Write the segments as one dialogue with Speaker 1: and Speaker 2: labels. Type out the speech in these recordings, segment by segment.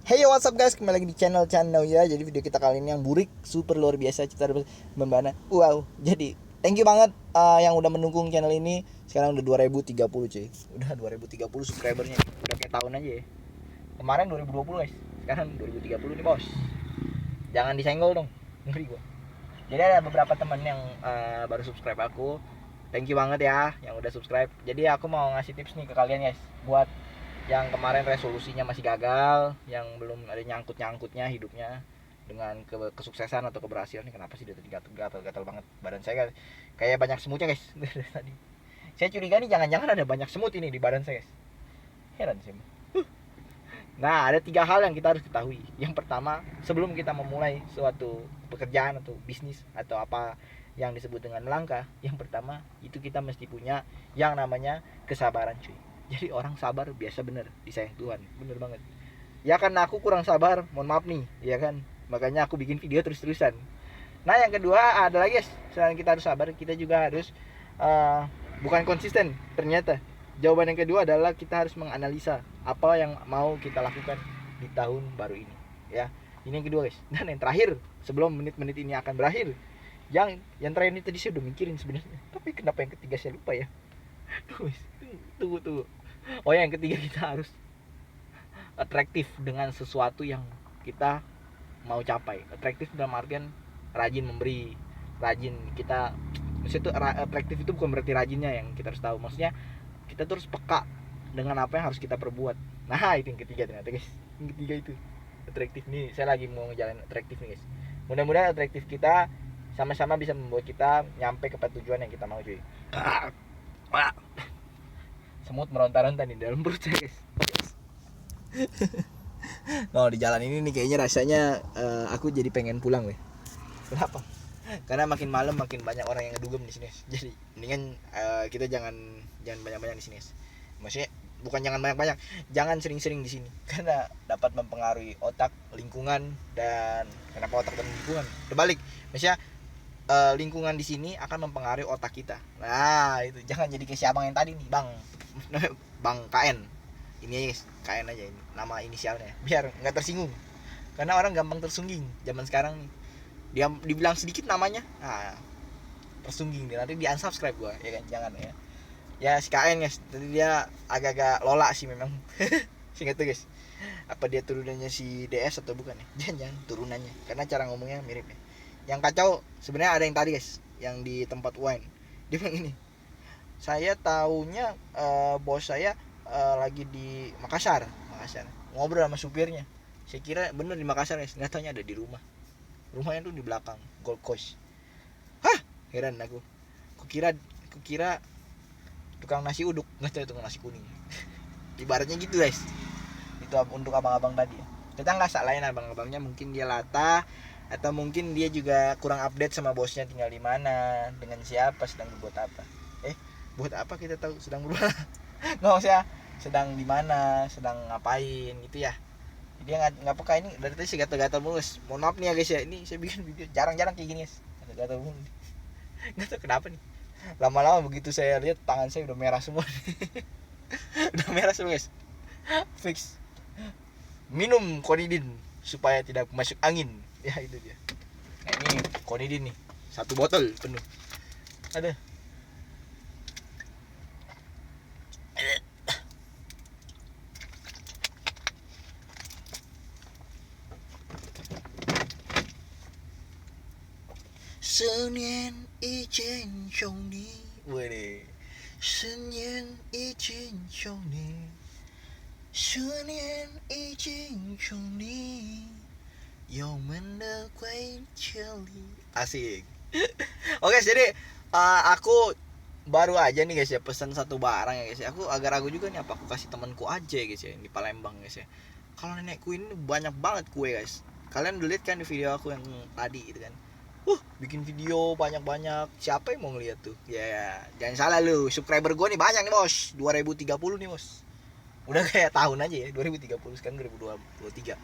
Speaker 1: Hey yo, what's up guys, kembali lagi di channel ya. Jadi video kita kali ini yang burik, super luar biasa, cerita membana. Wow, jadi thank you banget yang udah mendukung channel ini. Sekarang udah 2030 cuy. Udah 2030 subscribernya. Udah kayak tahun aja ya. Kemarin 2020 guys, sekarang 2030 nih bos. Jangan disenggol dong, ngeri gua. Jadi ada beberapa teman yang baru subscribe aku. Thank you banget ya yang udah subscribe. Jadi aku mau ngasih tips nih ke kalian guys, buat yang kemarin resolusinya masih gagal, yang belum ada nyangkut-nyangkutnya hidupnya dengan kesuksesan atau keberhasilan. Nih kenapa sih dia tadi gatal banget badan saya, kayak banyak semutnya guys. Tadi saya curiga nih, jangan-jangan ada banyak semut ini di badan saya guys. Heran sih. Nah, ada 3 hal yang kita harus ketahui. Yang pertama, sebelum kita memulai suatu pekerjaan atau bisnis atau apa yang disebut dengan melangkah, yang pertama itu kita mesti punya yang namanya kesabaran cuy. Jadi orang sabar biasa bener disayang Tuhan, bener banget. Ya kan aku kurang sabar, mohon maaf nih, ya kan. Makanya aku bikin video terus-terusan. Nah, yang kedua ada lagi guys, selain kita harus sabar, kita juga harus bukan konsisten ternyata. Jawaban yang kedua adalah kita harus menganalisa apa yang mau kita lakukan di tahun baru ini, ya. Ini yang kedua guys. Dan yang terakhir, sebelum menit-menit ini akan berakhir, yang terakhir ini tadi saya udah mikirin sebenarnya, tapi kenapa yang ketiga saya lupa ya. Tunggu. Oh, yang ketiga, kita harus atraktif dengan sesuatu yang kita mau capai. Atraktif dalam artian rajin memberi, rajin kita. Maksudnya itu atraktif itu bukan berarti rajinnya yang kita harus tahu. Maksudnya kita terus peka dengan apa yang harus kita perbuat. Nah, itu yang ketiga ternyata guys. Yang ketiga itu atraktif nih. Saya lagi mau ngejalanin atraktif nih guys. Mudah-mudahan atraktif kita sama-sama bisa membuat kita nyampe ke tujuan yang kita mau cuy. Semut meronta-ronta di dalam perut saya guys. No, di jalan ini nih kayaknya rasanya aku jadi pengen pulang weh. Kenapa? Karena makin malam makin banyak orang yang ngedugem di sini. Jadi mendingan kita jangan banyak-banyak di sini. Maksudnya bukan jangan banyak-banyak, jangan sering-sering di sini karena dapat mempengaruhi otak, lingkungan, dan kenapa otak dan lingkungan? Terbalik. Maksudnya lingkungan di sini akan mempengaruhi otak kita. Nah, itu jangan jadi kayak si abang yang tadi nih, Bang. Bang KN. Ini aja guys, KN aja ini nama inisialnya biar nggak tersinggung. Karena orang gampang tersungging zaman sekarang nih. Dia dibilang sedikit namanya, tersungging dia, nanti di unsubscribe gua, ya kan. Jangan ya. Ya si KN guys, tadi dia agak-agak lola sih memang. Singkat tuh guys. Apa dia turunannya si DS atau bukan ya? Jangan turunannya, karena cara ngomongnya mirip ya. Yang kacau sebenarnya ada yang tadi guys, yang di tempat wine. Dia bilang ini, saya taunya bos saya lagi di Makassar, ngobrol sama supirnya. Saya kira bener di Makassar guys, nggak taunya ada di rumahnya tuh di belakang Gold Coast. Hah, heran aku. Kukira tukang nasi uduk, nggak tahu tukang nasi kuning. Ibaratnya gitu guys. Itu untuk abang-abang tadi ya. Kita nggak salahin abang-abangnya, mungkin dia latah atau mungkin dia juga kurang update sama bosnya tinggal di mana, dengan siapa, sedang berbuat apa. Buat apa kita tahu sedang berbuat? Nggak usah sedang di mana, sedang ngapain gitu ya. Dia nggak peka. Ini dari tadi sih gatal-gatal mulus. Mohon maaf nih ya guys ya, ini saya bikin video jarang-jarang kayak gini guys, gatal mulus. Nggak tahu kenapa nih, lama-lama begitu saya lihat tangan saya udah merah semua. Udah merah semua guys. Fix minum konidin supaya tidak masuk angin ya, itu dia. Nah, ini konidin nih, 1 botol penuh. Ada. Senyum izin chồng đi. Wih, senyum izin chồng đi. Senyum izin chồng đi. Yo mana quay Charlie. Asik. Oke, jadi aku baru aja nih guys ya pesan 1 barang ya guys ya. Aku agak ragu juga nih, apa aku kasih temanku aja ya guys ya di Palembang guys ya. Kalau nenekku ini banyak banget kue guys. Kalian udah lihat kan di video aku yang tadi gitu kan. Bikin video banyak-banyak. Siapa yang mau ngeliat tuh? Ya, jangan salah lu. Subscriber gue nih banyak nih bos. 2030 nih bos. Udah kayak tahun aja ya. 2030 sekarang 2023.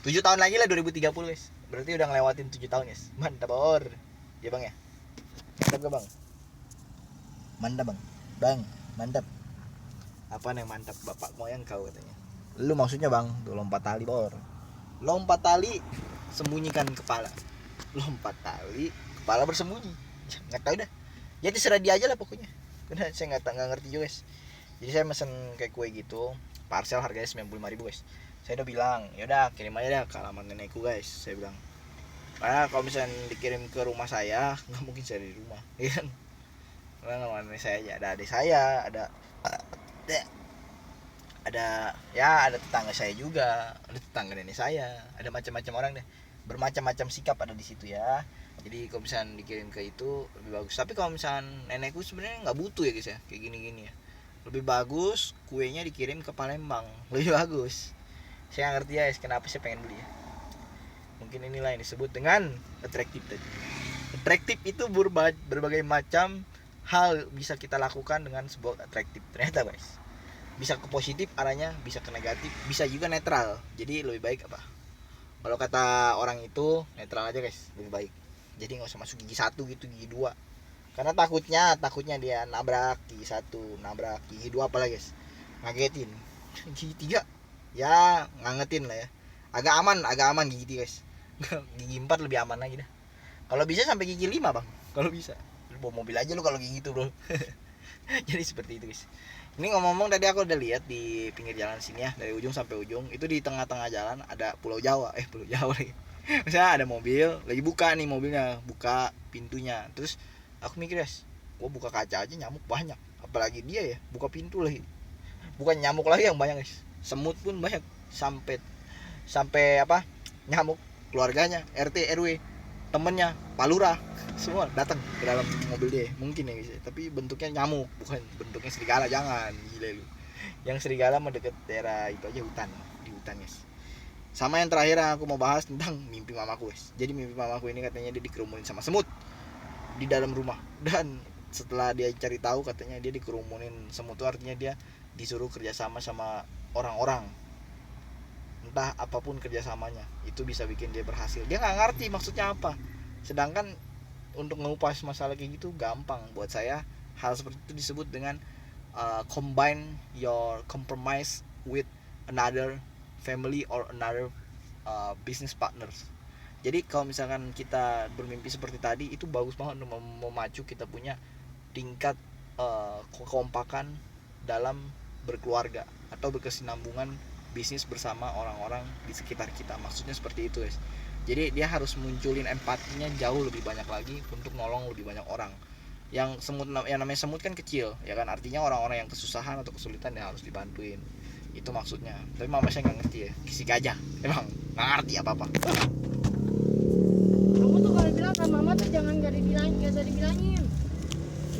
Speaker 1: 7 tahun lagi lah 2030 guys. Berarti udah ngelewatin 7 tahun guys. Mantap bor. Ya bang ya. Mantap gak bang? Mantap bang. Bang, mantap. Apaan yang mantap? Bapak moyang kau katanya. Lu maksudnya bang, tuh lompat tali bor. Lompat tali, sembunyikan kepala. Lompat tali, kepala bersembunyi. Nggak tahu dah. Jadi terserah dia aja lah pokoknya. Karena saya nggak ngerti juga guys. Jadi saya mesen kayak kue gitu, parcel harganya 95.000 guys. Saya udah bilang, yaudah kirim aja dah ke alamat nenekku guys. Saya bilang, karena kalau misalnya dikirim ke rumah saya, nggak mungkin saya di rumah, ya kan? Karena alamat nenek saya aja, ada adik saya, ada tetangga saya juga, ada tetangga nenek saya, ada macam-macam orang deh, bermacam-macam sikap ada di situ ya. Jadi kalau misalnya dikirim ke itu lebih bagus. Tapi kalau misalnya nenekku sebenarnya nggak butuh ya guys ya, kayak gini-gini ya. Lebih bagus kuenya dikirim ke Palembang, lebih bagus. Saya nggak ngerti ya guys, kenapa saya pengen beli ya. Mungkin inilah yang disebut dengan atraktif tadi. Atraktif itu berbagai macam hal bisa kita lakukan dengan sebuah atraktif. Ternyata guys, bisa ke positif arahnya, bisa ke negatif, bisa juga netral. Jadi lebih baik apa? Kalau kata orang itu netral aja guys, lebih baik. Jadi nggak usah masuk gigi 1 gitu, gigi 2. Karena takutnya dia nabrak gigi 1, nabrak gigi 2 apalagi guys. Ngagetin. Gigi 3 ya ngangetin lah ya. Agak aman gigi 3 guys. Gigi 4 lebih aman lagi dah. Kalau bisa sampai gigi 5 bang. Kalau bisa. Lu bawa mobil aja lu kalau gigi itu bro. Jadi seperti itu guys. Ini ngomong-ngomong tadi aku udah lihat di pinggir jalan sini ya, dari ujung sampai ujung itu di tengah-tengah jalan ada Pulau Jawa, Pulau Jawa lagi. Misalnya ada mobil lagi buka nih, mobilnya buka pintunya, terus aku mikir guys, gua buka kaca aja nyamuk banyak, apalagi dia ya buka pintu lagi. Bukan nyamuk lagi yang banyak guys, semut pun banyak, sampai apa nyamuk keluarganya, RT RW, temennya, palura, semua datang ke dalam mobil dia. Mungkin ya guys, tapi bentuknya nyamuk, bukan bentuknya serigala. Jangan gila lu, yang serigala mendekat daerah itu aja hutan, di hutan guys. Sama yang terakhir yang aku mau bahas tentang mimpi mamaku guys. Jadi mimpi mamaku ini katanya dia dikerumunin sama semut di dalam rumah, dan setelah dia cari tahu katanya dia dikerumunin semut itu artinya dia disuruh kerjasama sama orang-orang, entah apapun kerjasamanya itu bisa bikin dia berhasil. Dia nggak ngerti maksudnya apa, sedangkan untuk ngupas masalah kayak gitu gampang buat saya. Hal seperti itu disebut dengan combine your compromise with another family or another business partners. Jadi kalau misalkan kita bermimpi seperti tadi, itu bagus banget untuk memacu kita punya tingkat kekompakan dalam berkeluarga atau berkesinambungan bisnis bersama orang-orang di sekitar kita. Maksudnya seperti itu guys. Jadi dia harus munculin empatinya jauh lebih banyak lagi untuk nolong lebih banyak orang. Yang namanya semut kan kecil ya kan, artinya orang-orang yang kesusahan atau kesulitan ya harus dibantuin. Itu maksudnya. Tapi mama saya nggak ngerti ya, kisi gajah emang nggak ngerti apa-apa.
Speaker 2: Kamu tuh kalau bilang sama mama tuh jangan gak usah dibilangin.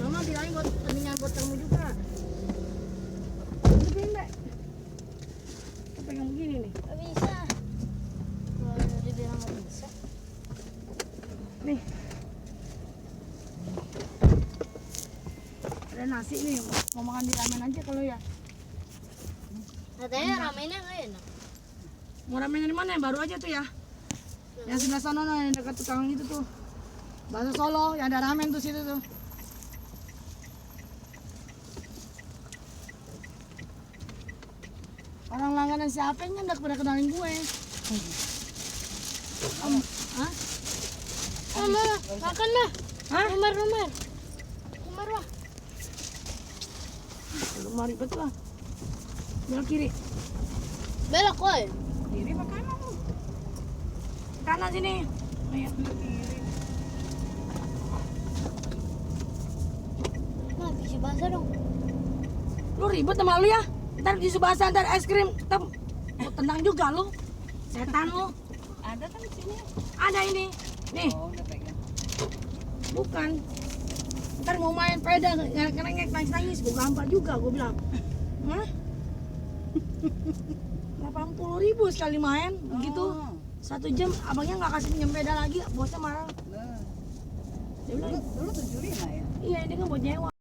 Speaker 2: Mama bilangin buat pentingan buat kamu juga. Tapi mbak, kita pegang begini nih.
Speaker 3: Gak bisa. Kalau dibilang gak bisa.
Speaker 2: Nih. Ada nasi nih, mau makan di ramen aja kalau ya.
Speaker 3: Katanya ramennya gak enak.
Speaker 2: Mau ramennya di mana? Yang baru aja tuh ya. Yang sebelah sana no, yang dekat tukang itu tuh. Bakso Solo, yang ada ramen tuh situ tuh. Orang langganan siapa yang nggak pernah kenalin gue? Hah?
Speaker 3: Mama, makan mah.
Speaker 2: Hah?
Speaker 3: Rumah. Rumah wah.
Speaker 2: Rumah ribet lah. Belok kiri.
Speaker 3: Belok koi.
Speaker 2: Kiri apa kanan lu? Kanan sini. Oh iya, belok kiri.
Speaker 3: Nah, bisa basah dong.
Speaker 2: Lu ribet sama lu ya? Ntar di basah, ntar es krim. Ntar mau tendang juga lu. Setan lu.
Speaker 4: Ada kan di sini?
Speaker 2: Ada ini. Nih.
Speaker 4: Oh, udah pegang.
Speaker 2: Bukan. Ntar mau main peda, ngerengek nangis-nangis. Gue gampar juga, gue bilang. Hah? 80.000 sekali main, begitu.
Speaker 4: Oh.
Speaker 2: 1 jam, abangnya nggak kasih pinjam peda lagi, bosnya marah.
Speaker 4: Nah,
Speaker 2: Dia bilang,
Speaker 4: dulu 75 ya?
Speaker 2: iya ini kan buat nyewa.